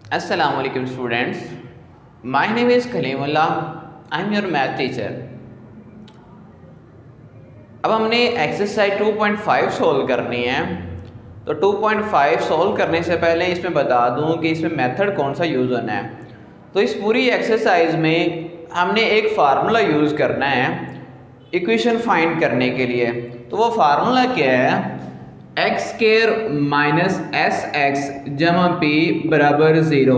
Assalamualaikum students. My name is Kalimullah. I am your math teacher. अब हमने exercise 2.5 solve करनी है। तो 2.5 सोल्व करने से पहले इसमें बता दूं कि इसमें मेथड कौन सा यूज़ होना है। तो इस पूरी एक्सरसाइज में हमने एक फार्मूला यूज़ करना है इक्वेशन फाइंड करने के लिए। तो वो फार्मूला क्या है? X square minus S x जमा पी बराबर ज़ीरो।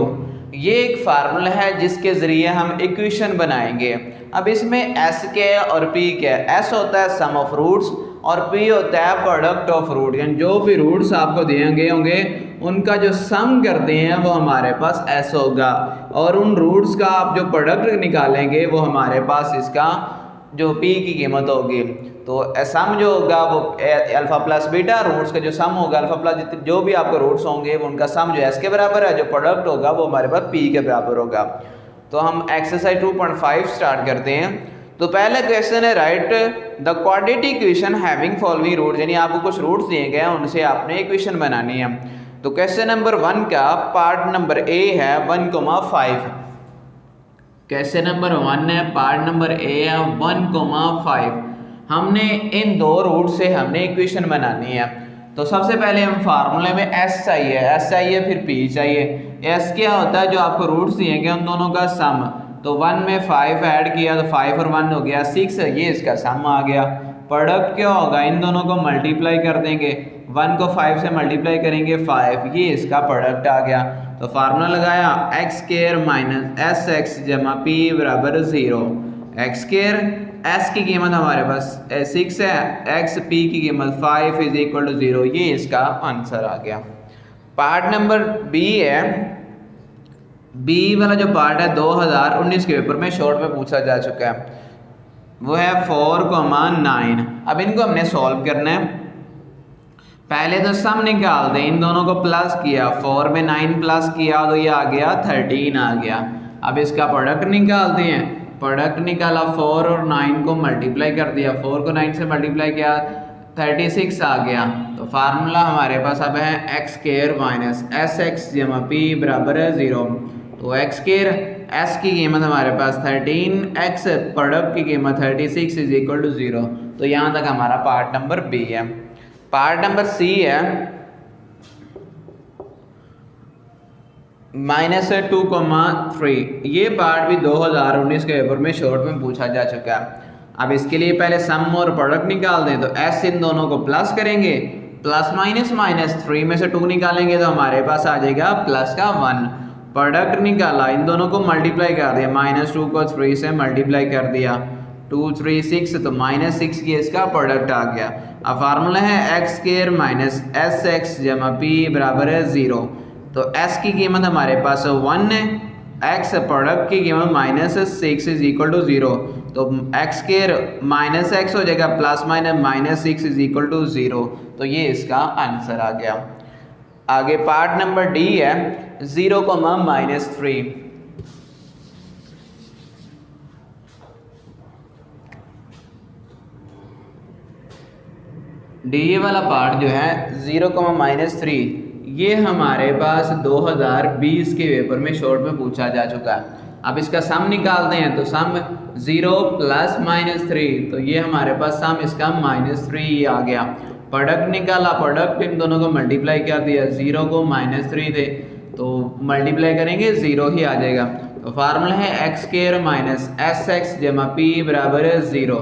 ये एक फार्मूला है जिसके ज़रिए हम इक्वेशन बनाएंगे। अब इसमें एस क्या है और पी क्या है? एस होता है सम ऑफ रूट्स और पी होता है प्रोडक्ट ऑफ रूट, यानी जो भी रूट्स आपको दिए गए होंगे उनका जो सम करते हैं वो हमारे पास एस होगा, और उन रूट्स का आप जो प्रोडक्ट निकालेंगे वो हमारे पास इसका जो पी की कीमत होगी। तो सम जो होगा वो अल्फ़ा प्लस बीटा, रूट्स का जो सम होगा अल्फ़ा प्लस जो भी आपके रूट्स होंगे वो उनका सम जो एस के बराबर है, जो प्रोडक्ट होगा वो हमारे पास पी के बराबर होगा। तो हम एक्सरसाइज 2.5 स्टार्ट करते हैं। तो पहला क्वेश्चन है write the quadratic equation having following roots, यानी आपको कुछ रूट्स दिए गए हैं उनसे आपने इक्वेशन बनानी है। तो क्वेश्चन नंबर 1 का पार्ट नंबर ए है 1,5। क्वेश्चन नंबर 1 है पार्ट नंबर ए है 1,5। हमने इन दो रूट से हमने इक्वेशन बनानी है। तो सबसे पहले हम फार्मूले में एस चाहिए फिर पी चाहिए। एस क्या होता है? जो आपको रूट्स दिए गए उन दोनों का सम। तो 1 में 5 ऐड किया तो 5 और 1 हो गया 6, ये इसका सम आ गया। प्रोडक्ट क्या होगा? इन दोनों को मल्टीप्लाई कर देंगे, 1 को 5 से मल्टीप्लाई करेंगे 5, ये इसका प्रोडक्ट आ गया। तो फार्मूला लगाया x square minus S x जमा पी बराबर ज़ीरो। एक्स स्क्वायर एस की कीमत हमारे पास 6 है, एक्स पी की कीमत 5 इज इक्वल टू 0, ये इसका आंसर आ गया। पार्ट नंबर बी है। बी वाला जो पार्ट है 2019 के पेपर में शॉर्ट में पूछा जा चुका है, वो है 4,9। अब इनको हमने सॉल्व करना है। पहले तो सम निकाल दें, इन दोनों को प्लस किया, 4 में 9 प्लस किया तो ये आ गया 13 आ गया। अब इसका प्रोडक्ट निकालते हैं। प्रोडक्ट निकाला, 4 और 9 को मल्टीप्लाई कर दिया, 4 को 9 से मल्टीप्लाई किया 36 आ गया। तो फार्मूला हमारे पास अब है x square minus S x जमा पी बराबर है 0। तो एक्स स्क्वायर एस की कीमत हमारे पास 13, एक्स प्रोडक्ट की कीमत 36 इज इक्वल टू 0। तो यहाँ तक हमारा पार्ट नंबर बी है। पार्ट नंबर सी है -2,3। ये पार्ट भी 2019 के पेपर में शॉर्ट में पूछा जा चुका है। अब इसके लिए पहले सम और प्रोडक्ट निकाल दें। तो एस इन दोनों को प्लस करेंगे, प्लस माइनस माइनस 3 में से 2 निकालेंगे तो हमारे पास आ जाएगा प्लस का 1। प्रोडक्ट निकाला, इन दोनों को मल्टीप्लाई कर दिया, -2 को 3 से मल्टीप्लाई कर दिया, 2 3 6, तो -6 की इसका प्रोडक्ट आ गया। अब फार्मूला है x square minus S x जमा पी बराबर है 0। तो s की कीमत हमारे पास 1 है, x प्रोडक्ट की कीमत -6 इज इक्वल टू 0। तो एक्स स्क्वायर माइनस एक्स हो जाएगा plus minus -6 is equal to 0। तो ये इसका आंसर आ गया। आगे पार्ट नंबर डी है 0,-3। डी वाला पार्ट जो है 0,-3, ये हमारे पास 2020 के पेपर में शॉर्ट में पूछा जा चुका है। अब इसका सम निकालते हैं। तो सम 0 + -3, तो ये हमारे पास सम इसका -3 आ गया। प्रोडक्ट निकाला, प्रोडक्ट इन दोनों को मल्टीप्लाई कर दिया, 0 को -3 थे तो मल्टीप्लाई करेंगे 0 ही आ जाएगा। तो फार्मूला है x square minus S x जमा पी बराबर है 0।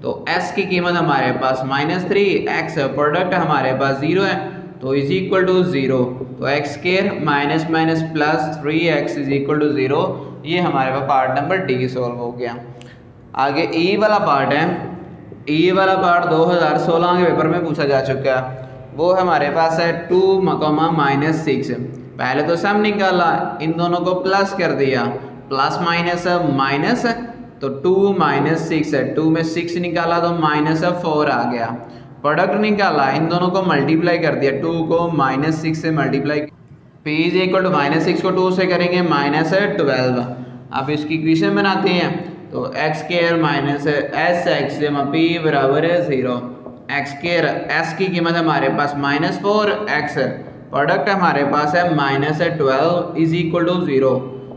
तो s की कीमत हमारे पास -3, x प्रोडक्ट हमारे पास 0 है तो इज इक्वल टू 0। तो x square minus minus plus 3x is equal to 0। ये हमारे पास पार्ट नंबर डी सॉल्व हो गया। आगे ई वाला पार्ट है। ई वाला पार्ट 2016 के पेपर में पूछा जा चुका है। वो हमारे पास है 2,-6। पहले तो सम निकाला, इन दोनों को प्लस कर दिया, प्लस माइनस माइनस, तो 2 - 6 है, 2 में 6 निकाला तो -4 आ गया। प्रोडक्ट निकाला, इन दोनों को मल्टीप्लाई कर दिया, 2 को -6 से multiply, p is equal to -6 को 2 से करेंगे -12। अब इसकी इक्वेशन बनाते हैं। तो x square minus S x जमा पी बराबर है 0। एक्स स्क्वायर एस की कीमत हमारे पास -4, एक्स प्रोडक्ट हमारे पास है -12 इज इक्वल टू 0।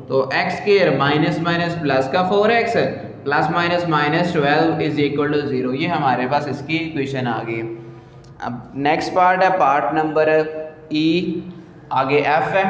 तो x square minus minus plus का 4x plus minus minus 12 is equal to 0। ये हमारे पास इसकी इक्वेशन आ गई। अब नेक्स्ट पार्ट है पार्ट नंबर ई, आगे एफ है।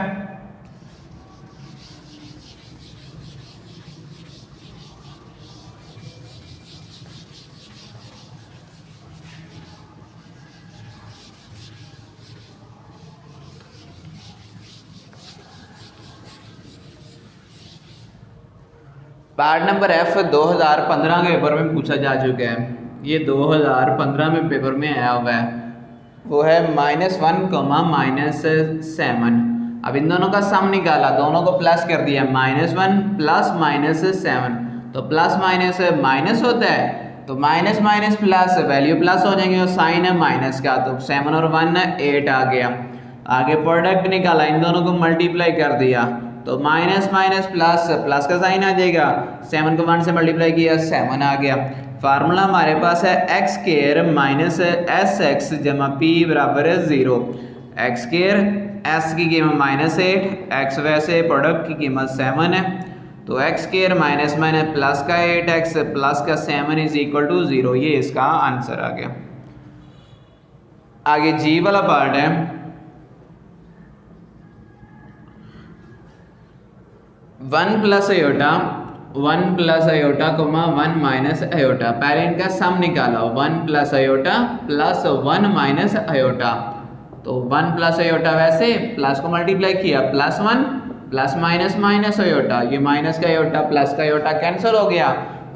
पार्ट नंबर एफ 2015 के पेपर में पूछा जा चुका है। ये 2015 में पेपर में आया हुआ है, वो है -1, -7। अब इन दोनों का सम निकाला, दोनों को प्लस कर दिया, -1 प्लस -7। तो प्लस माइनस माइनस होता है, तो minus minus plus value plus हो जाएंगे और साइन है माइनस का, तो 7 और 1 8 आ गया। आगे प्रोडक्ट निकाला, इन दोनों को मल्टीप्लाई कर दिया, तो माइनस माइनस प्लस, प्लस का साइन आ जाएगा, 7 को 1 से मल्टीप्लाई किया 7 आ गया। फार्मूला हमारे पास है x square minus S x जमा पी बराबर 0। एक्स स्क्वायर एस की कीमत -8, एक्स वैसे प्रोडक्ट की कीमत 7 है, तो x square minus minus plus का 8x प्लस का 7 इज इक्वल टू 0। ये इसका आंसर आ गया। आगे जी वाला पार्ट है, one plus iota comma 1 minus iota. पहले इनका सम निकाला, 1 plus iota plus 1 minus iota. तो 1 प्लस अयोटा वैसे प्लस को मल्टीप्लाई किया, +1 प्लस माइनस माइनस अयोटा, ये माइनस का अयोटा प्लस का अयोटा कैंसिल हो गया,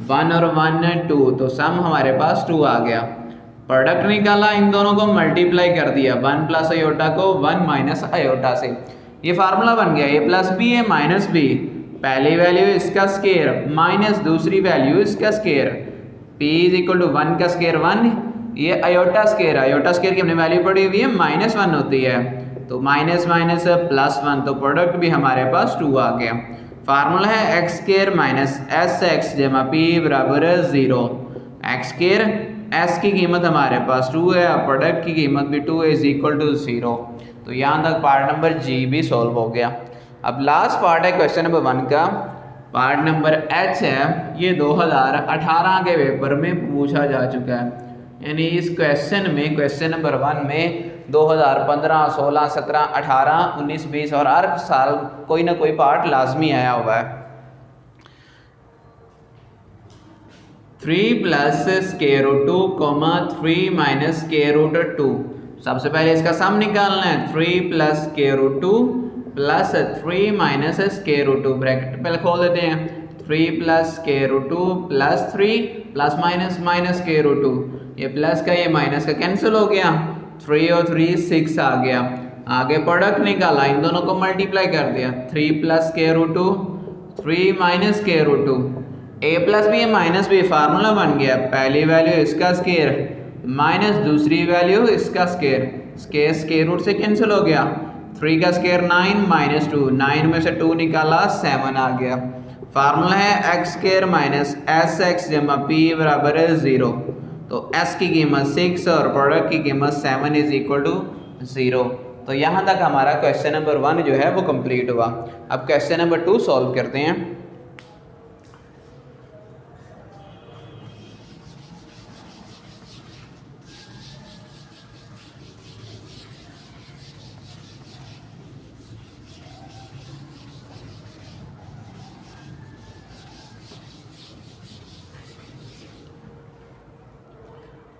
1 और 1 2, तो सम हमारे पास 2 आ गया। प्रोडक्ट निकाला, इन दोनों को मल्टीप्लाई कर दिया, 1 प्लस अयोटा को 1 माइनस अयोटा से, ये फार्मूला बन गया, a प्लस बी है माइनस बी, पहली वैल्यू इसका स्केयर माइनस दूसरी वैल्यू इसका square, p is equal to 1 का स्केयर 1, ये अयोटा स्केयर की हमने वैल्यू पढ़ी हुई है -1 होती है, तो माइनस माइनस +1, तो प्रोडक्ट भी हमारे पास 2 आ गया। फार्मूला है x square minus S x जमा पी बराबर 0। एक्स स्केयर एस की कीमत हमारे पास 2 है और प्रोडक्ट की कीमत भी 2 इज इक्वल टू 0। तो यहाँ तक पार्ट नंबर जी भी सॉल्व हो गया। अब लास्ट पार्ट है क्वेश्चन नंबर 1 का, पार्ट नंबर एच है, ये 2018 के पेपर में पूछा जा चुका है। यानी इस क्वेश्चन में, क्वेश्चन नंबर 1 में 2015, 16, 17, 18, 19, 20 और हर साल कोई ना कोई पार्ट लाजमी आया हुआ है। 3 plus square root 2, 3 minus square root 2। सबसे पहले इसका सम निकालना है, 3 plus square root 2 plus 3 minus square root 2, bracket पहले खोल देते हैं, 3 plus square root 2 plus 3 plus minus minus square root 2, ये प्लस का ये माइनस का कैंसिल हो गया, 3 और 3 6 आ गया। आगे प्रोडक्ट निकाला, इन दोनों को मल्टीप्लाई कर दिया, 3 plus square root 2 3 minus square root 2, a plus B minus B, formula बन गया, पहली वैल्यू इसका स्क्वायर माइनस दूसरी वैल्यू इसका स्क्वायर, स्क्वायर रूट से कैंसिल हो गया, 3 का स्क्वायर 9 माइनस 2, 9 में से 2 निकाला 7 आ गया। फार्मूला है x square minus S x जमा पी बराबर 0। तो s की कीमत 6 और प्रोडक्ट की कीमत 7 इज इक्वल टू 0। तो यहाँ तक हमारा क्वेश्चन नंबर 1 जो है वो कंप्लीट हुआ। अब क्वेश्चन नंबर 2 सॉल्व करते हैं।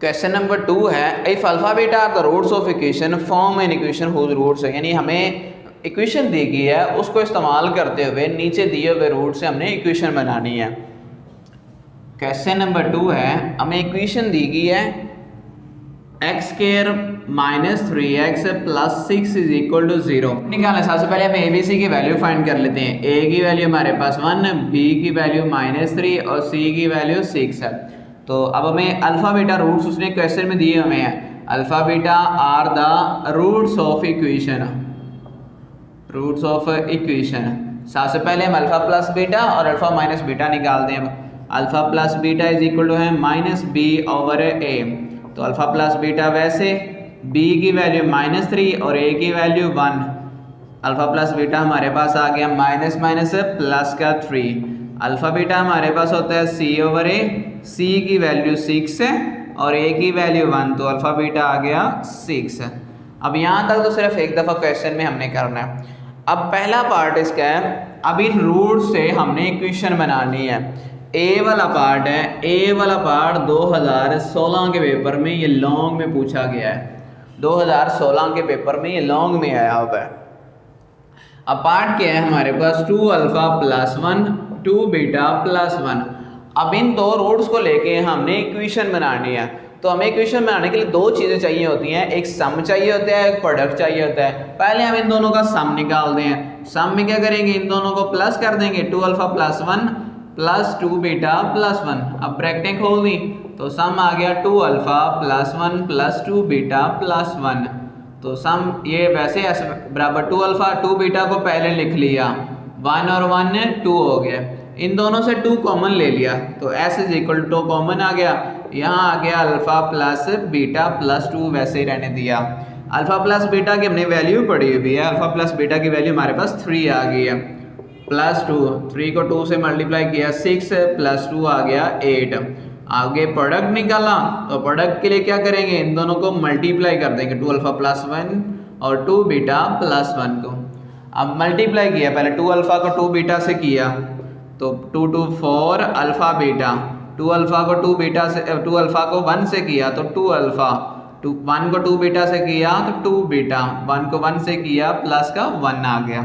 क्वेश्चन नंबर 2 है, if alpha beta are the roots of equation form an equation whose roots, यानी हमें इक्वेशन दी गई है, उसको इस्तेमाल करते हुए नीचे दिए हुए रूट से हमने इक्वेशन बनानी है। क्वेश्चन नंबर 2 है, हमें इक्वेशन दी गई है x square minus 3x plus 6 is equal to 0 निकालना। सबसे पहले हम ABC की वैल्यू फाइंड कर लेते हैं। A की वैल्यू हमारे पास 1, B की वैल्यू -3 और C की वैल्यू 6 है। तो अब हमें अल्फा बीटा रूट्स उसने क्वेश्चन में दिए हमें हैं, alpha beta are the roots of equation, roots of equation. सबसे पहले हम अल्फा प्लस बीटा और अल्फा माइनस बीटा निकालते हैं। Alpha plus beta is equal to है -b/a, तो अल्फा प्लस बीटा वैसे बी की वैल्यू -3 और ए की वैल्यू 1। अल्फ़ा प्लस बीटा हमारे पास आ गया माइनस माइनस प्लस का 3। अल्फ़ा बीटा हमारे पास होता है c/a, c की वैल्यू 6 है और a की वैल्यू 1, तो अल्फ़ा बीटा आ गया 6। अब यहाँ तक तो सिर्फ एक दफ़ा क्वेश्चन में हमने करना है। अब पहला पार्ट इसका है, अब इन रूट से हमने इक्वेशन बनानी है। ए वाला पार्ट है, ए वाला पार्ट 2016 के पेपर में ये लॉन्ग में पूछा गया है। 2016 के पेपर में ये लॉन्ग में आया हुआ है। अब पार्ट क्या है हमारे पास, 2 अल्फ़ा प्लस 1 2 बीटा प्लस 1। अब इन दो रूट्स को लेके हमने इक्वेशन बनानी है। तो हमें इक्वेशन बनाने के लिए दो चीज़ें चाहिए होती हैं, एक सम चाहिए होता है, एक प्रोडक्ट चाहिए होता है। पहले हम इन दोनों का सम निकालते हैं। सम में क्या करेंगे, इन दोनों को प्लस कर देंगे, 2 alpha plus 1 plus 2 beta plus 1। अब ब्रैकेटें खोल दी तो सम आ गया 2 alpha plus 1 plus 2 beta plus 1। तो सम ये वैसे ऐसे बराबर 2 अल्फ़ा 2 बीटा को पहले लिख लिया, 1 और 1 2 हो गया। इन दोनों से 2 कॉमन ले लिया तो s is equal to common आ गया। यहाँ आ गया अल्फ़ा प्लस बीटा प्लस 2, वैसे ही रहने दिया। अल्फ़ा प्लस बीटा की हमने वैल्यू पढ़ी हुई है, अल्फ़ा प्लस बीटा की वैल्यू हमारे पास 3 आ गई है। प्लस 2, 3 को 2 से मल्टीप्लाई किया 6 प्लस 2 आ गया 8। आगे प्रोडक्ट निकाला तो प्रोडक्ट के लिए क्या करेंगे, इन दोनों को मल्टीप्लाई कर देंगे, 2 अल्फ़ा प्लस 1 और 2 बीटा प्लस 1 को। अब मल्टीप्लाई किया, पहले 2 अल्फ़ा को 2 बीटा से किया तो 2 2 4 अल्फ़ा बीटा, 2 अल्फ़ा को 2 बीटा से 2 अल्फ़ा को 1 से किया तो 2 अल्फ़ा, 1 को 2 बीटा से किया तो 2 बीटा, 1 को 1 से किया प्लस का 1 आ गया।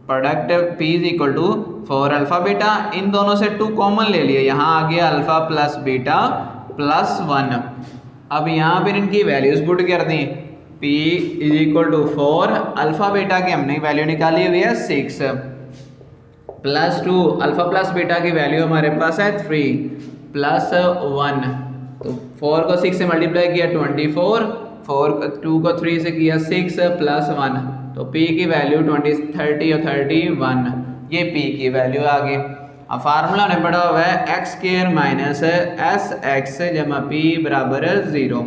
Product P is equal to 4 alpha beta, इन दोनों से 2 कॉमन ले लिए, यहाँ आ गया अल्फ़ा प्लस बीटा प्लस 1। अब यहाँ पर इनकी वैल्यूज़ पुट कर दी, P is equal to 4 alpha beta की हमने वैल्यू निकाली हुई है 6 प्लस 2, अल्फ़ा प्लस बीटा की वैल्यू हमारे पास है 3 प्लस 1। तो 4 को 6 से मल्टीप्लाई किया 24, 2 को 3 से किया 6 प्लस 1, तो P की वैल्यू 30 और 31, ये P की वैल्यू आ गई। अब फार्मूला ने पढ़ा हुआ है x square minus S x जमा P बराबर 0।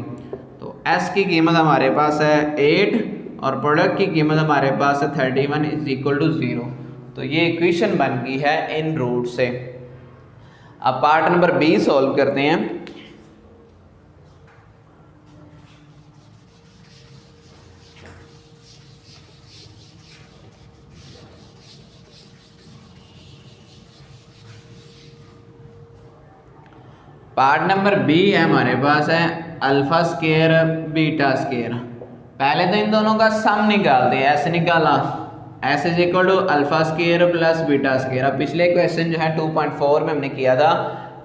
तो S की कीमत हमारे पास है 8 और प्रोडक्ट की कीमत हमारे पास है 31 इज इक्वल टू 0। तो ये इक्वेशन बन गई है इन रूट से। अब पार्ट नंबर बी सॉल्व करते हैं। पार्ट नंबर बी है हमारे पास है अल्फा स्क्वायर बीटा स्क्वायर। पहले तो इन दोनों का सम निकालते हैं, ऐसे निकाला S is equal to alpha square plus beta square. अब पिछले क्वेश्चन जो है 2.4 में हमने किया था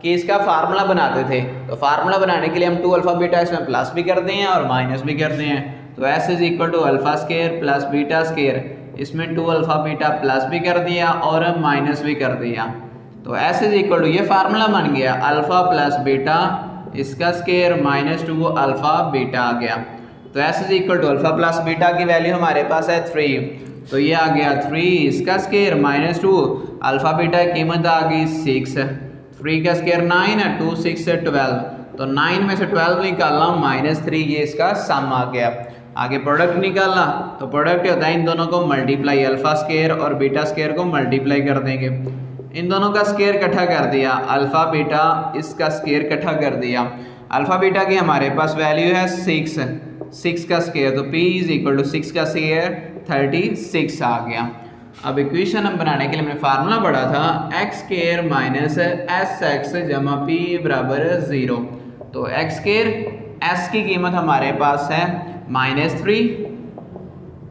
कि इसका फार्मूला बनाते थे, तो फार्मूला बनाने के लिए हम 2 अल्फा बीटा इसमें प्लस भी करते हैं और माइनस भी करते हैं। तो S is equal to alpha square plus beta square, इसमें 2 अल्फा बीटा प्लस भी कर दिया और माइनस भी कर दिया। तो एस इज इक्वल टू ये फार्मूला बन गया अल्फा प्लस बीटा इसका स्क्वायर माइनस 2 अल्फा बीटा आ गया। तो S is equal to alpha plus beta की वैल्यू हमारे पास है 3, तो ये आ गया 3 इसका स्क्वायर माइनस 2 अल्फा बीटा की कीमत आ गई 6, 3 का स्क्वायर 9 है, 2 6 से 12, तो 9 में से 12 निकालना माइनस 3, ये इसका सम आ गया। आगे प्रोडक्ट निकालना तो प्रोडक्ट होता है इन दोनों को मल्टीप्लाई, अल्फा स्क्वायर और बीटा स्क्वायर को मल्टीप्लाई कर देंगे, इन दोनों का स्क्वायर इकट्ठा कर दिया, अल्फा बीटा इसका स्क्वायर इकट्ठा कर दिया। अल्फा बीटा की हमारे पास वैल्यू है 6 का स्क्वायर, तो P इज इक्वल टू 6 का स्क्वायर 36 आ गया। अब इक्वेशन हम बनाने के लिए हमने फार्मूला पढ़ा था x square minus S x जमा P बराबर 0। तो एक्स स्क्वायर एस की कीमत हमारे पास है -3,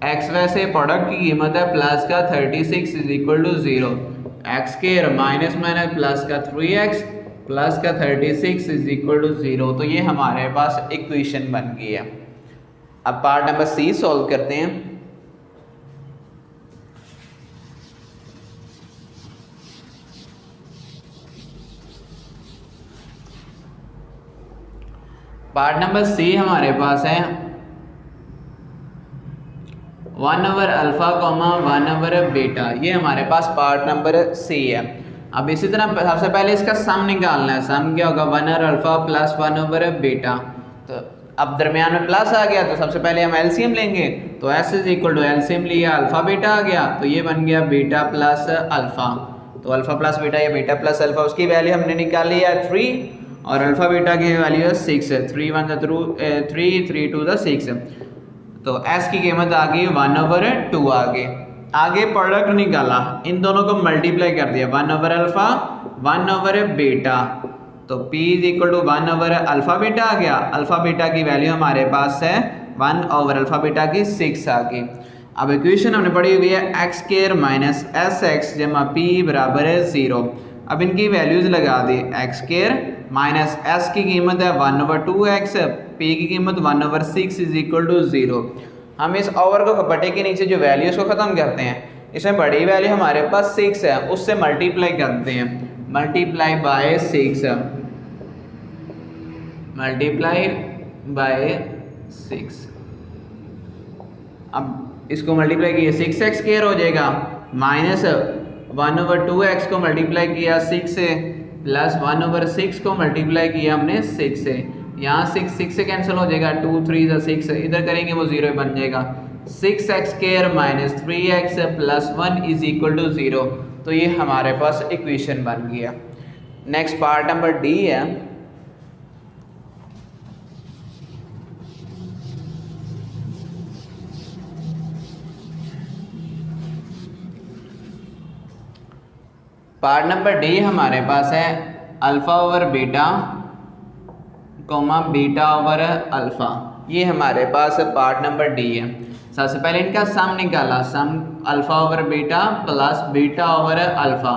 एक्स वैसे प्रोडक्ट की कीमत है प्लस का 36 is equal to 0, x square minus minus plus का 3x प्लस का 36 इज इक्वल टू 0। तो ये हमारे पास इक्वेशन बन गई है। अब पार्ट नंबर सी सॉल्व करते हैं। पार्ट नंबर सी हमारे पास है 1/अल्फा, 1/बीटा, ये हमारे पास पार्ट नंबर सी है। अब इसी तरह सबसे पहले इसका सम निकालना है, सम क्या होगा 1/अल्फा प्लस 1/बीटा। तो अब दरमियान में प्लस आ गया तो सबसे पहले हम एलसीएम लेंगे, तो S is equal to LCM लिया, अल्फा बीटा आ गया, तो ये बन गया बीटा प्लस अल्फा। तो अल्फा प्लस बीटा या बीटा प्लस अल्फा, उसकी वैल्यू हमने निकाली है 3 और अल्फा बीटा की वैल्यू है 6 है। 3 1 3 3 2 6। तो एस की कीमत आ गई 1/2 आगे प्रोडक्ट निकाला, इन दोनों को मल्टीप्लाई कर दिया, 1/अल्फा 1/बीटा, तो P इज इक्वल टू 1/अल्फा बीटा आ गया। अल्फा बीटा की वैल्यू हमारे पास है 1/अल्फा बीटा की 6 आ गई। अब इक्वेशन हमने पढ़ी हुई है x square minus S x जमा पी बराबर है 0। अब इनकी वैल्यूज लगा दी, एक्स स्क्वायर माइनस एस की कीमत है 1/2x, पी की कीमत 1/6 इज इक्वल टू 0। हम इस ओवर को बटे के नीचे जो वैल्यू उसको ख़त्म करते हैं, इसमें बड़ी वैल्यू हमारे पास 6 है, उससे मल्टीप्लाई करते हैं, मल्टीप्लाई बाय 6, मल्टीप्लाई बाय 6। अब इसको मल्टीप्लाई किया 6x स्क्वायर हो जाएगा, माइनस 1/2x को मल्टीप्लाई किया 6 से, प्लस 1/6 को मल्टीप्लाई किया हमने 6 से, यहाँ 6 से कैंसिल हो जाएगा, 2 3 6, इधर करेंगे वो 0 बन जाएगा। 6x square minus 3x plus 1 is equal to 0। तो ये हमारे पास इक्वेशन बन गया। नेक्स्ट पार्ट नंबर डी है, पार्ट नंबर डी हमारे पास है alpha over beta comma beta over alpha, ये हमारे पास पार्ट नंबर डी है। सबसे पहले इनका सम निकाला, sum alpha over beta plus beta over alpha.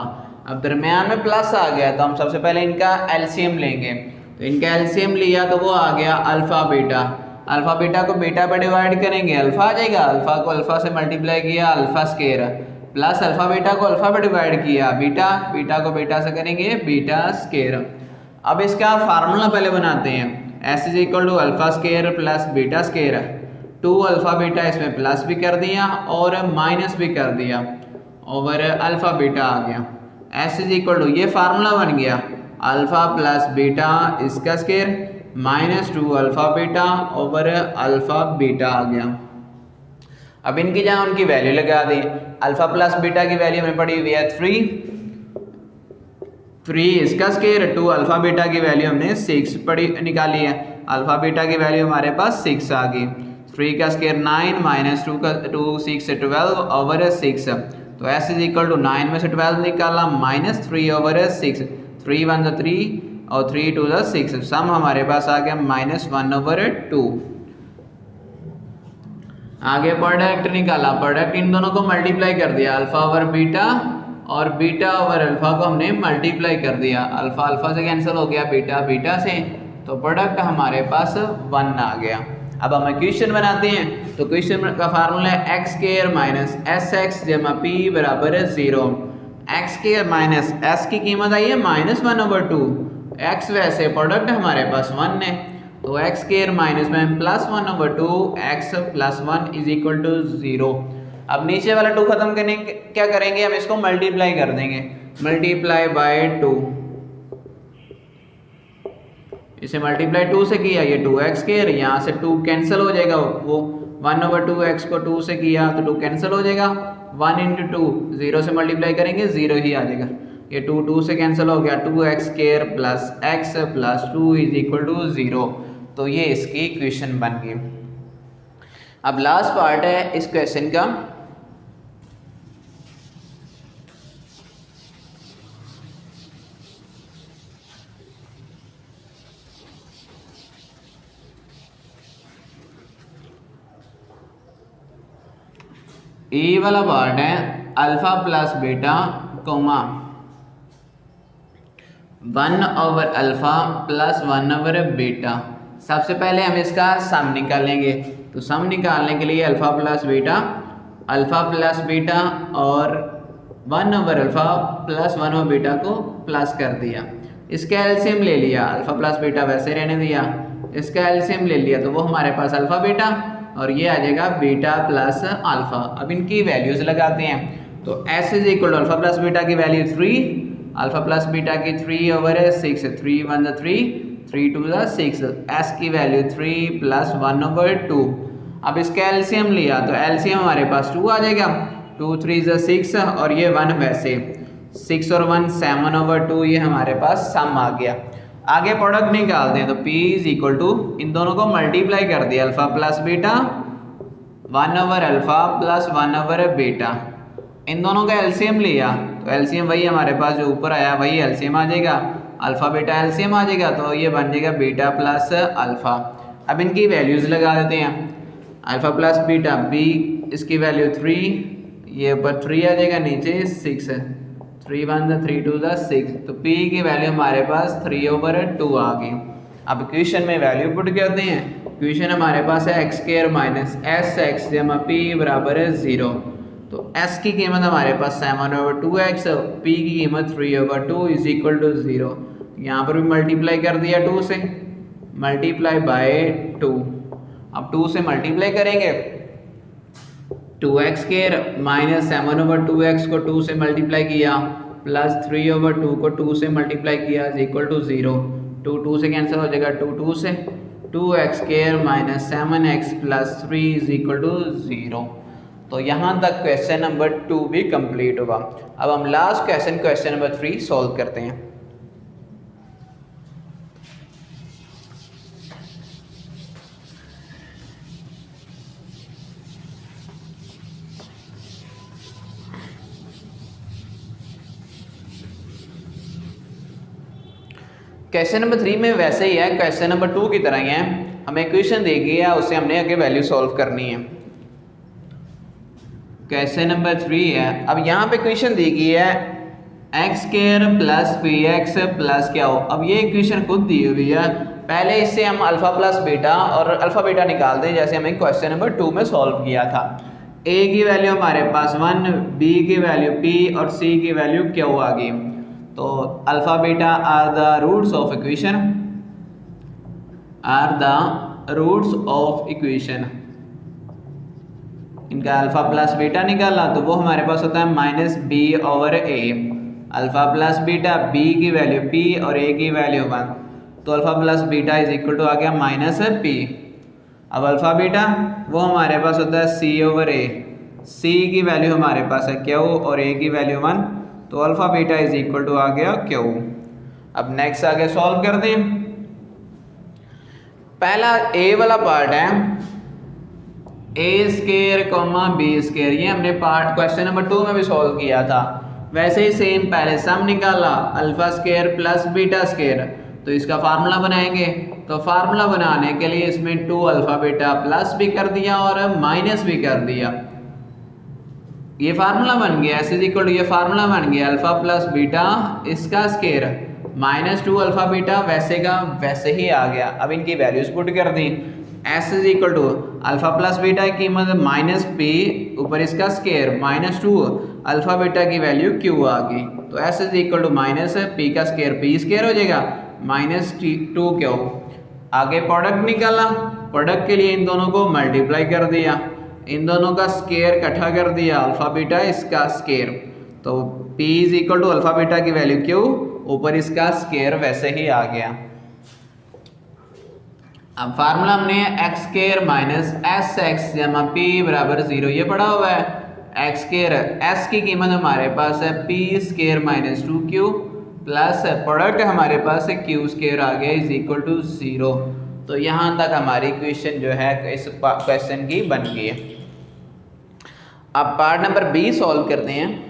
अब दरमियान में प्लस आ गया तो हम सबसे पहले इनका एलसीएम लेंगे, तो इनका एलसीएम लिया तो वो आ गया अल्फा बीटा। अल्फा बीटा को बीटा पर डिवाइड करेंगे, अल्फा आ जाएगा, अल्फा को अल्फा से मल्टीप्लाई किया alpha square, plus alpha beta को अल्फा पर डिवाइड किया बीटा, बीटा को बीटा से करेंगे बीटा स्क्वायर। अब इसका फार्मूला पहले बनाते हैं, S is equal to alpha square plus beta square, 2 alpha beta इसमें प्लस भी कर दिया और माइनस भी कर दिया, ओवर अल्फा बीटा आ गया। एस इज इक्वल टू, ये फार्मूला बन गया, अल्फा प्लस बीटा इसका square minus 2 alpha beta over alpha beta आ गया। अब इनकी जहाँ उनकी वैल्यू लगा दी, अल्फा प्लस बीटा की वैल्यू हमें पड़ी हुई है 3 इसका स्क्वायर, 2 अल्फा बीटा की वैल्यू हमने 6 पड़ी निकाली है, अल्फा बीटा की वैल्यू हमारे पास 6 आ गई। 3 का स्क्वायर 9 माइनस 2 का 2 6 से 12 ओवर 6, तो एस इज इक्वल टू 9 में से 12 निकाला माइनस 3 ओवर 6, 3 1 3 और 3 2 6, सम हमारे पास आ गया -1/2। आगे प्रोडक्ट निकाला, प्रोडक्ट इन दोनों को मल्टीप्लाई कर दिया, अल्फा ओवर बीटा और बीटा ओवर अल्फा को हमने मल्टीप्लाई कर दिया, अल्फा अल्फा से कैंसिल हो गया, बीटा बीटा से, तो प्रोडक्ट हमारे पास 1 आ गया। अब हम इक्वेशन बनाते हैं, तो इक्वेशन का फार्मूला है x square minus S x जमा पी बराबर है 0। एक्स स्क्वायर माइनस एस की कीमत आई है -1/2, एक्स वैसे प्रोडक्ट हमारे पास 1 है, तो एक्स स्क्वायर माइनस में plus 1/2 x plus 1 is equal to 0। अब नीचे वाला 2 खत्म करने क्या करेंगे, हम इसको मल्टीप्लाई कर देंगे, मल्टीप्लाई बाय 2, इसे मल्टीप्लाई 2 से किया, ये 2x स्क्वायर, यहाँ से 2 कैंसिल हो जाएगा, वो 1/2x को 2 से किया तो 2 कैंसिल हो जाएगा, 1 × 2 0 से मल्टीप्लाई करेंगे 0 ही आ जाएगा, ये 2 2 से कैंसिल हो गया, 2x square plus x plus 2 is equal to 0। तो ये इसकी इक्वेशन बन गई। अब लास्ट पार्ट है इस क्वेश्चन का, ए वाला पार्ट है alpha plus beta comma 1 over alpha plus 1 over beta. सबसे पहले हम इसका सम निकालेंगे, तो सम निकालने के लिए अल्फा प्लस बीटा और 1 over alpha plus 1 over beta को प्लस कर दिया, इसका एलसीएम ले लिया, अल्फा प्लस बीटा वैसे रहने दिया, इसका एलसीएम ले लिया, तो वो हमारे पास अल्फा बीटा और ये आ जाएगा बीटा प्लस अल्फा। अब इनकी वैल्यूज लगाते हैं, तो S is equal to alpha plus beta की वैल्यू 3, अल्फा प्लस बीटा की 3 ओवर 6, 3 1 3, 3 2 6, एस की वैल्यू 3 प्लस 1/2। अब इसका एलसीएम लिया तो एलसीएम हमारे पास 2 आ जाएगा, 2 3 6 और ये 1 वैसे 6 और 1 7/2, ये हमारे पास सम आ गया। आगे प्रोडक्ट निकालते हैं तो P इज इक्वल टू, इन दोनों को मल्टीप्लाई कर दिया, अल्फा प्लस बीटा 1/अल्फा प्लस 1/बीटा, इन दोनों का एलसीएम लिया तो एलसीएम वही हमारे पास जो ऊपर आया वही एलसीएम आ जाएगा, अल्फा बीटा एलसीएम आ जाएगा तो ये बन जाएगा बीटा प्लस अल्फा। अब इनकी वैल्यूज़ लगा देते हैं, अल्फा प्लस बीटा बी इसकी वैल्यू 3, ये ऊपर 3 आ जाएगा, नीचे 6, 3 1 3 2 6, तो P की वैल्यू हमारे पास 3/2 आ गई। अब इक्वेशन में वैल्यू पुट करते हैं, इक्वेशन हमारे पास है x² माइनस sx जमा P बराबर है 0, तो s की कीमत हमारे पास 7/2x, P की कीमत 3/2 इज इक्वल टू 0। यहाँ पर भी मल्टीप्लाई कर दिया 2 से, मल्टीप्लाई बाय 2, अब 2 से मल्टीप्लाई करेंगे 2x² माइनस 7/2x को 2 से मल्टीप्लाई किया प्लस 3/2 को 2 से मल्टीप्लाई किया इज इक्वल टू 0, 2 2 से कैंसिल हो जाएगा, 2 2 से 2x² minus 7x plus 3 is equal to 0। तो यहाँ तक क्वेश्चन नंबर 2 भी कंप्लीट हुआ। अब हम लास्ट क्वेश्चन नंबर 3 सॉल्व करते हैं। क्वेश्चन नंबर 3 में वैसे ही है, क्वेश्चन नंबर 2 की तरह ही है, हमें इक्वेशन दी गई है उससे हमने आगे वैल्यू सॉल्व करनी है। क्वेश्चन नंबर 3 है, अब यहाँ पे इक्वेशन दी गई है x² प्लस px प्लस क्या हो। अब ये इक्वेशन खुद दी हुई है, पहले इससे हम अल्फा प्लस बीटा और अल्फा बीटा निकालते हैं जैसे हमने क्वेश्चन नंबर 2 में सॉल्व किया था। a की वैल्यू हमारे पास 1, b की वैल्यू p और c की वैल्यू q आ गई। तो alpha beta are the roots of equation, इनका अल्फा प्लस बीटा निकाला तो वो हमारे पास होता है minus b/a, alpha plus beta b की वैल्यू p और a की वैल्यू 1, तो alpha plus beta is equal to आ गया माइनस p। अब अल्फा बीटा वो हमारे पास होता है c/a, c की वैल्यू हमारे पास है q और a की वैल्यू 1, तो alpha beta is equal to आ गया q। अब नेक्स्ट आगे सॉल्व कर दें। पहला a वाला पार्ट है a² b², ये हमने पार्ट क्वेश्चन नंबर 2 में भी सॉल्व किया था। वैसे ही सेम पहले सम निकाला अल्फा² प्लस बीटा², तो इसका फार्मूला बनाएंगे, तो फार्मूला बनाने के लिए इसमें 2 अल्फा बीटा प्लस भी कर दिया और माइनस भी कर दिया, ये फार्मूला बन गया s इज इक्वल टू, ये फार्मूला बन गया अल्फा प्लस बीटा इसका स्केयर माइनस 2 अल्फा बीटा वैसे का वैसे ही आ गया। अब इनकी वैल्यूज पुट कर दी, s is equal to alpha plus beta की कीमत माइनस p ऊपर इसका स्केयर माइनस 2 अल्फा बीटा की वैल्यू q आ गई, तो s is equal to minus p का स्केयर p² हो जाएगा माइनस 2q। आगे प्रोडक्ट निकाला, प्रोडक्ट के लिए इन दोनों को मल्टीप्लाई कर दिया, इन दोनों का स्केयर इकट्ठा कर दिया अल्फा बीटा इसका स्केयर, तो p is equal to alpha beta की वैल्यू q ऊपर इसका स्केयर वैसे ही आ गया। अब फार्मूला हमने x² माइनस sx जमा p बराबर 0 ये पढ़ा हुआ है, x² s की कीमत हमारे पास है p² minus 2q plus product हमारे पास है q² आ गया इज इक्वल टू 0। तो यहाँ तक हमारी इक्वेशन जो है इस क्वेश्चन की बन गई है। अब पार्ट नंबर बी सॉल्व करते हैं।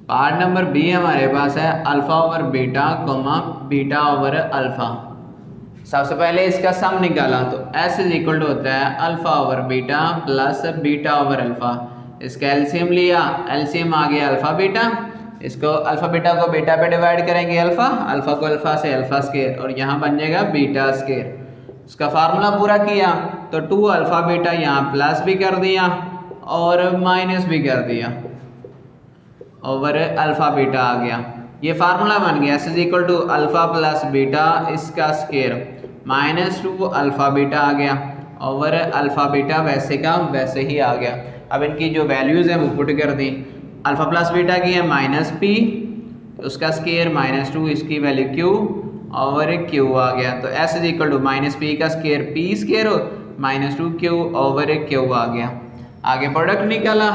पार्ट नंबर बी हमारे पास है alpha over beta comma beta over alpha. सबसे पहले इसका सम निकाला तो s इज इक्वल टू होता है alpha over beta plus beta over alpha, इसका एलसीएम लिया, एलसीएम आ गया अल्फा बीटा, इसको अल्फा बीटा को बीटा पे डिवाइड करेंगे अल्फा, अल्फा को अल्फा से अल्फा स्केयर और यहाँ बन जाएगा बीटा स्केयर। इसका फार्मूला पूरा किया तो 2 अल्फा बीटा यहाँ प्लस भी कर दिया और माइनस भी कर दिया ओवर अल्फा बीटा आ गया, ये फार्मूला बन गया s is equal to alpha plus beta इसका स्केयर -2 अल्फ़ा बीटा आ गया ओवर अल्फ़ा बीटा वैसे का वैसे ही आ गया। अब इनकी जो वैल्यूज़ हैं वो पुट कर दी। अल्फ़ा प्लस बीटा की है -p, उसका स्केयर -2, इसकी वैल्यू q ओवर q आ गया। तो s is equal to -p का square p square -2q over q आ गया। आगे प्रोडक्ट निकाला,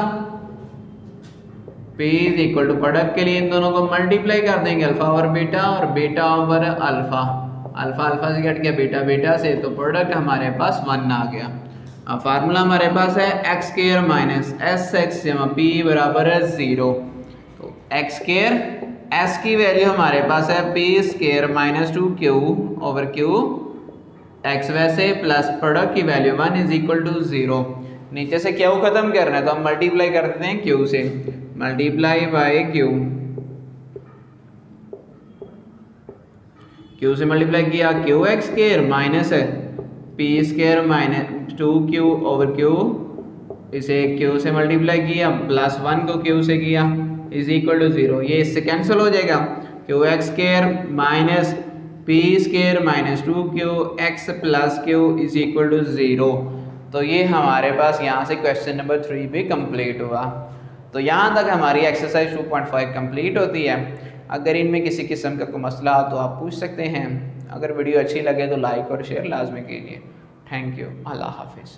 p is equal to product के लिए इन दोनों को मल्टीप्लाई कर देंगे, अल्फ़ा ओवर बीटा और beta over alpha. Alpha alpha से कट गया बीटा बीटा से, तो प्रोडक्ट हमारे पास 1 आ गया। अब फार्मूला हमारे पास है x square minus S x जमा पी बराबर है 0। तो एक्स स्केयर एस की वैल्यू हमारे पास है P square -2q over q x वैसे प्लस प्रोडक्ट की वैल्यू 1 इज इक्वल टू 0। नीचे से q खत्म करना है तो हम मल्टीप्लाई कर देते हैं q से, मल्टीप्लाई बाय q से मल्टीप्लाई किया Q x square minus P square -2q over q, इसे q से मल्टीप्लाई किया प्लस 1 को q से किया इज इक्वल टू 0। ये इससे कैंसिल हो जाएगा, Q x square minus P square -2q x plus q is equal to 0। तो ये हमारे पास यहाँ से क्वेश्चन नंबर 3 भी कंप्लीट हुआ। तो यहाँ तक हमारी एक्सरसाइज 2.5 कंप्लीट होती है। अगर इनमें किसी किस्म का कोई मसला हो तो आप पूछ सकते हैं। अगर वीडियो अच्छी लगे तो लाइक और शेयर लाजमी कीजिए। थैंक यू, अल्लाह हाफिज़।